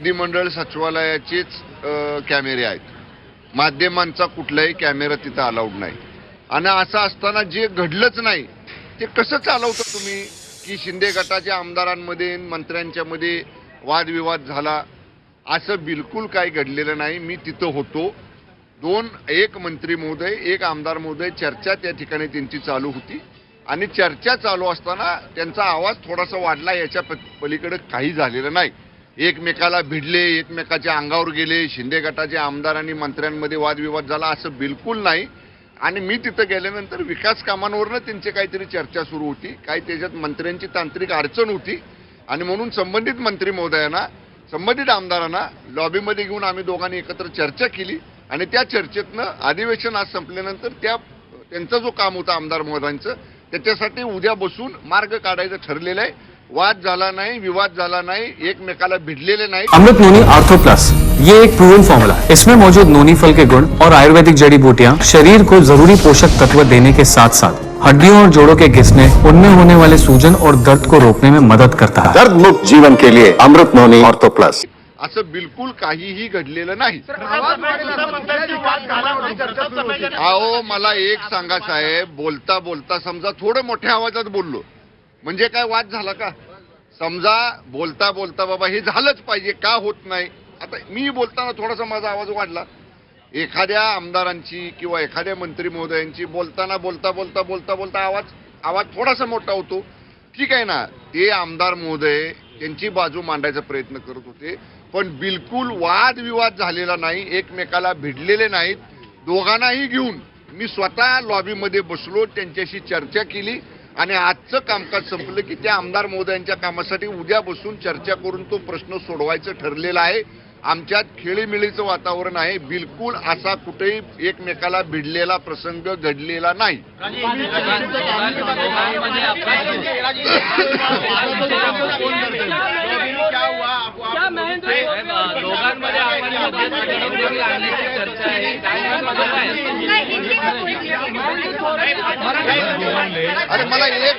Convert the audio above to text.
विधिमंडळ सचिवालयाचेच कॅमेरे आहेत. माध्यमांचा कुठलाही कॅमेरा तिथं अलाउड नाही. आणि असं असताना जे घडलंच नाही ते कसं चालवता तुम्ही की शिंदे गटाच्या आमदारांमध्ये मंत्र्यांच्या मध्ये वादविवाद झाला? असं बिलकुल काही घडलेलं नाही. मी तिथं होतो. एक मंत्री महोदय, एक आमदार महोदय चर्चा त्या ठिकाणी त्यांची चालू होती आणि चर्चा चालू असताना त्यांचा आवाज थोडासा वाढला. याच्या पलीकडे काही झालेलं नाही. एकमेकाला भिडले, एकमेकाच्या अंगावर गेले, शिंदे गटाच्या आमदार आणि मंत्र्यांमध्ये वादविवाद झाला असं बिलकुल नाही. आणि मी तिथं गेल्यानंतर विकास कामांवरनं त्यांची काहीतरी चर्चा सुरू होती. काही त्याच्यात मंत्र्यांची तांत्रिक अडचण होती आणि म्हणून संबंधित मंत्री महोदयांना, संबंधित आमदारांना लॉबीमध्ये घेऊन आम्ही दोघांनी एकत्र चर्चा केली आणि त्या चर्चेतनं अधिवेशन आज संपल्यानंतर त्यांचा जो काम होता आमदार महोदयांचं त्याच्यासाठी उद्या बसून मार्ग काढायचं ठरलेलं आहे. वाद झाला नाही, विवाद झाला नाही, एकमेकाला भिडलेले नाही. अमृत नोनी आर्थो प्लस, ये एक प्रूवन फॉर्मूला है. इसमें मौजूद नोनी फल के गुण और आयुर्वेदिक जड़ी बूटियां शरीर को जरूरी पोषक तत्व देने के साथ साथ हड्डियों और जोड़ों के घिसने, उनमें होने वाले सूजन और दर्द को रोकने में मदद करता है. दर्द मुक्त जीवन के लिए अमृत नोनी आर्थो प्लस. असं बिलकुल काहीही घडलेलं नाही. अहो मला एक सांगा साहेब, बोलता बोलता समजा थोडं मोठ्या आवाजात बोललो म्हणजे काय वाद झाला का? समजा बोलता बोलता बाबा हे झालंच पाहिजे, का होत नाही? आता मी बोलताना थोडासा माझा आवाज वाढला. एखाद्या आमदारांची किंवा एखाद्या मंत्री महोदयांची बोलताना बोलता बोलता बोलता बोलता आवाज थोडासा मोठा होतो. ठीक आहे ना, ते आमदार महोदय त्यांची बाजू मांडायचा प्रयत्न करत होते, पण बिलकुल वादविवाद झालेला नाही, एकमेकाला भिडलेले नाहीत. दोघांनाही घेऊन मी स्वतः लॉबीमध्ये बसलो, त्यांच्याशी चर्चा केली आणि आजचं कामकाज संपलं की त्या आमदार महोदयांच्या कामासाठी उद्या बसून चर्चा करून तो प्रश्न सोडवायचं ठरलेला आहे. आमच्यात खेळीमेळीचं वातावरण आहे. बिलकुल असा कुठेही एकमेकाला भिडलेला प्रसंग घडलेला नाही. अरे मला एक